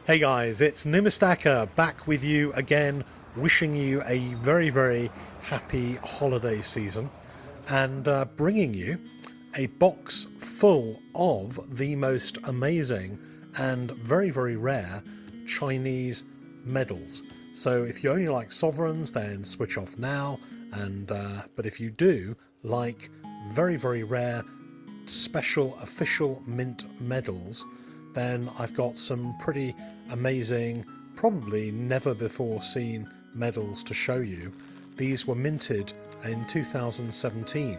Hey guys, it's Nimistaka back with you again, wishing you a very, very happy holiday season and bringing you a box full of the most amazing and very, very rare Chinese medals. So if you only like sovereigns, then switch off now. And but if you do like very, very rare special official mint medals, then I've got some pretty amazing, probably never before seen medals to show you. These were minted in 2017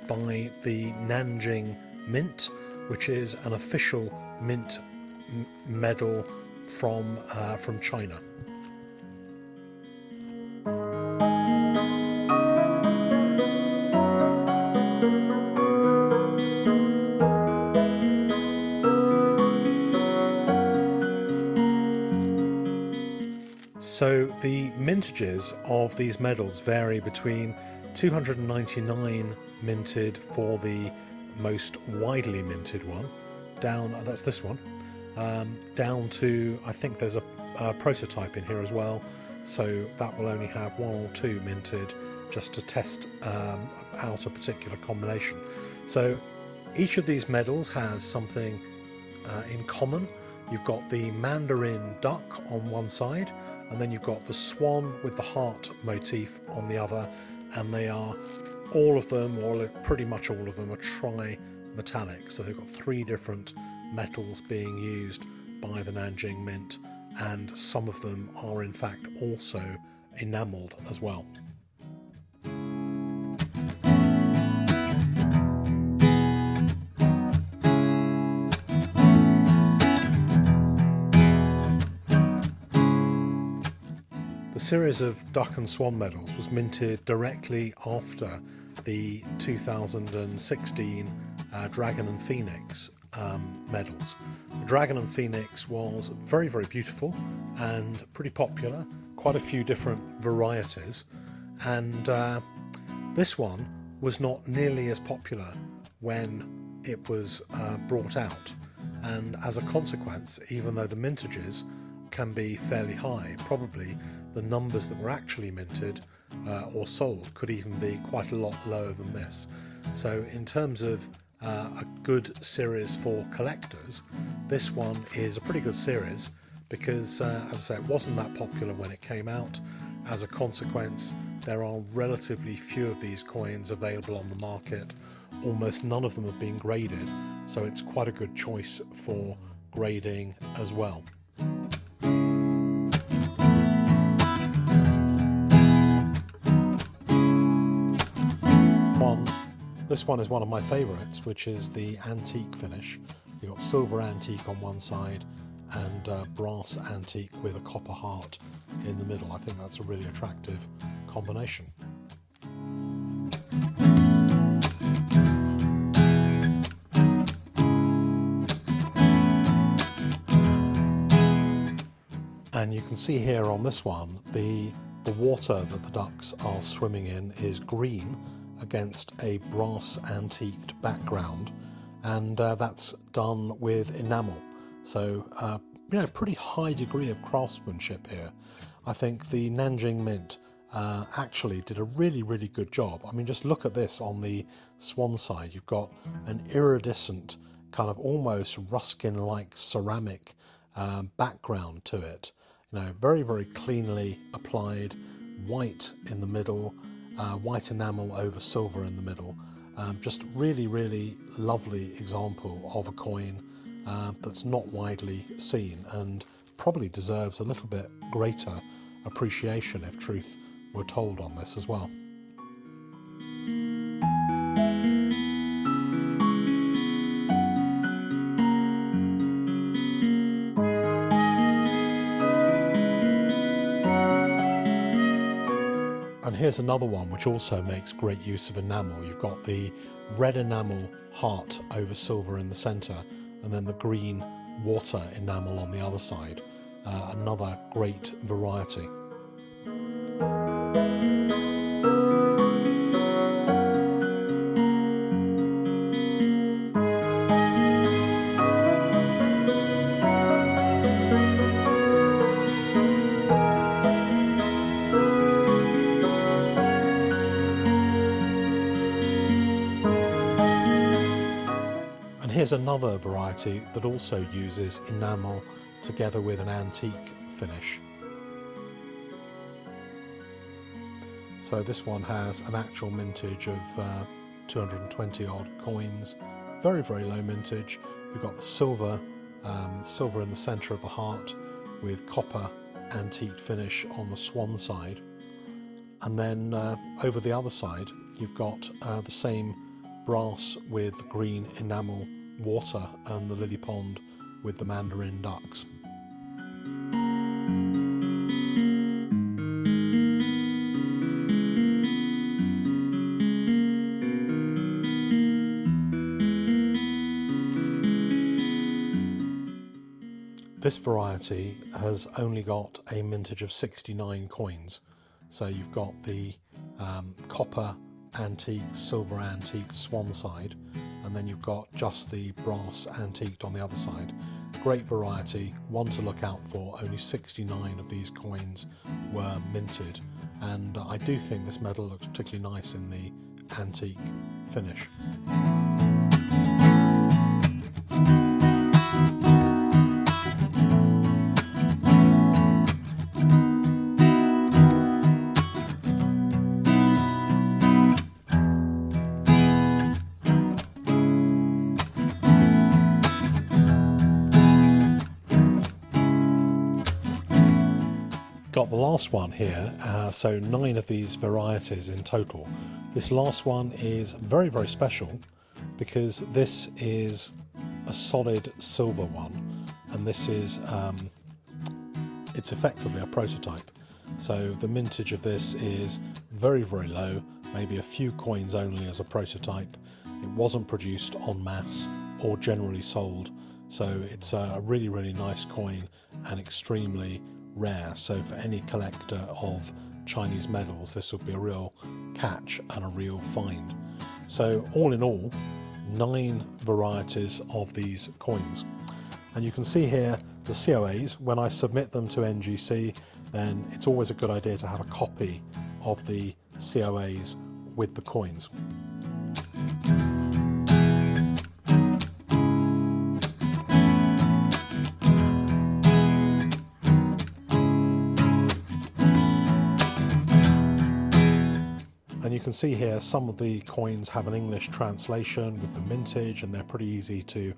by the Nanjing Mint, which is an official mint medal from China. So the mintages of these medals vary between 299 minted for the most widely minted one, that's this one, down to, I think there's a prototype in here as well, so that will only have one or two minted just to test out a particular combination. So each of these medals has something in common. You've got the Mandarin duck on one side, and then you've got the swan with the heart motif on the other, and they are all of them, or pretty much all of them, are tri-metallic. So they've got three different metals being used by the Nanjing Mint, and some of them are in fact also enameled as well. The series of Duck and Swan medals was minted directly after the 2016 Dragon and Phoenix medals. The Dragon and Phoenix was very, very beautiful and pretty popular, quite a few different varieties, and this one was not nearly as popular when it was brought out, and as a consequence, even though the mintages can be fairly high, probably the numbers that were actually minted or sold could even be quite a lot lower than this. So in terms of a good series for collectors, this one is a pretty good series because, as I say, it wasn't that popular when it came out. As a consequence, there are relatively few of these coins available on the market. Almost none of them have been graded, so it's quite a good choice for grading as well. This one is one of my favourites, which is the antique finish. You've got silver antique on one side and brass antique with a copper heart in the middle. I think that's a really attractive combination. And you can see here on this one, the water that the ducks are swimming in is green against a brass antiqued background, and that's done with enamel. So pretty high degree of craftsmanship here. I think the Nanjing Mint actually did a really, really good job. I mean, just look at this on the swan side. You've got an iridescent kind of almost Ruskin-like ceramic background to it. You know, very, very cleanly applied, white in the middle, white enamel over silver in the middle. Just really, really lovely example of a coin that's not widely seen and probably deserves a little bit greater appreciation if truth were told on this as well. And here's another one which also makes great use of enamel. You've got the red enamel heart over silver in the centre, and then the green water enamel on the other side. Another great variety. here's another variety that also uses enamel together with an antique finish. So this one has an actual mintage of 220 odd coins, very low mintage. You've got the silver in the centre of the heart with copper antique finish on the Swan side, and then over the other side you've got the same brass with the green enamel water and the lily pond with the Mandarin ducks. This variety has only got a mintage of 69 coins, so you've got the copper antique, silver antique Swan side, and then you've got just the brass antique on the other side. Great variety, one to look out for. Only 69 of these coins were minted, and I do think this medal looks particularly nice in the antique finish. Got the last one here, so 9 of these varieties in total. This last one is very special because this is a solid silver one, and this is it's effectively a prototype. So the mintage of this is very low, maybe a few coins only as a prototype. It wasn't produced en masse or generally sold, so it's a really nice coin and extremely rare. So for any collector of Chinese medals, this would be a real catch and a real find. So all in all, 9 varieties of these coins, and you can see here the COAs. When I submit them to NGC, then it's always a good idea to have a copy of the COAs with the coins. And you can see here some of the coins have an English translation with the mintage, and they're pretty easy to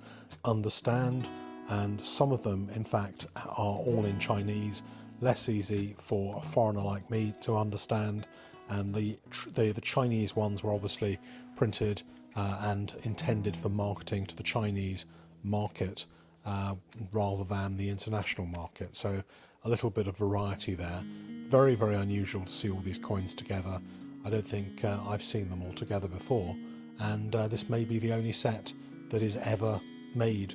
understand, and some of them in fact are all in Chinese, less easy for a foreigner like me to understand, and the Chinese ones were obviously printed and intended for marketing to the Chinese market rather than the international market. So a little bit of variety there. Very unusual to see all these coins together. I don't think I've seen them all together before, and this may be the only set that is ever made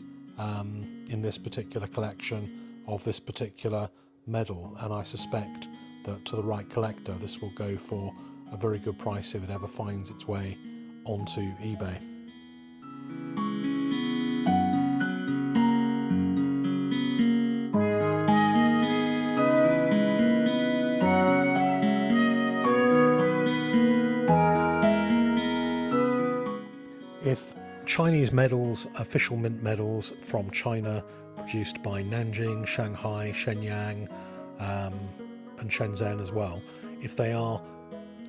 in this particular collection of this particular medal, and I suspect that to the right collector this will go for a very good price if it ever finds its way onto eBay. If Chinese medals, official mint medals from China, produced by Nanjing, Shanghai, Shenyang and Shenzhen as well, if they are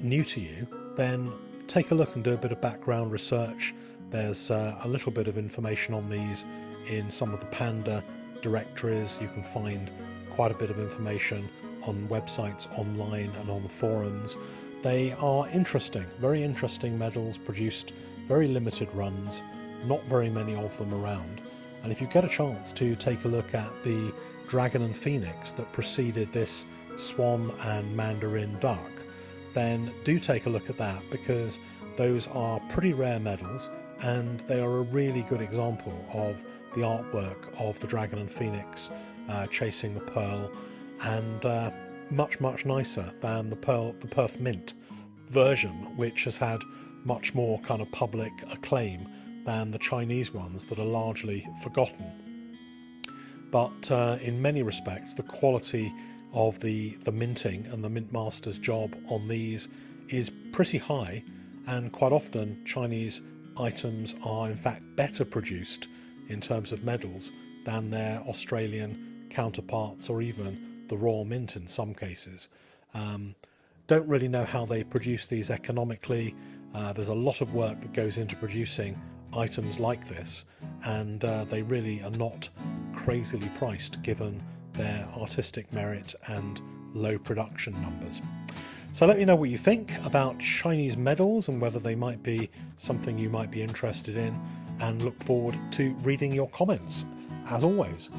new to you, then take a look and do a bit of background research. There's a little bit of information on these in some of the Panda directories. You can find quite a bit of information on websites online and on forums. They are interesting, very interesting medals, produced very limited runs, not very many of them around. And if you get a chance to take a look at the Dragon and Phoenix that preceded this Swan and Mandarin duck, then do take a look at that, because those are pretty rare medals and they are a really good example of the artwork of the Dragon and Phoenix chasing the pearl, and much nicer than the Perth Mint version, which has had much more kind of public acclaim than the Chinese ones that are largely forgotten. But in many respects, the quality of the minting and the mint master's job on these is pretty high, and quite often Chinese items are in fact better produced in terms of medals than their Australian counterparts, or even the Royal Mint in some cases. Don't really know how they produce these economically. There's a lot of work that goes into producing items like this, and they really are not crazily priced given their artistic merit and low production numbers. So let me know what you think about Chinese medals and whether they might be something you might be interested in, and look forward to reading your comments. As always,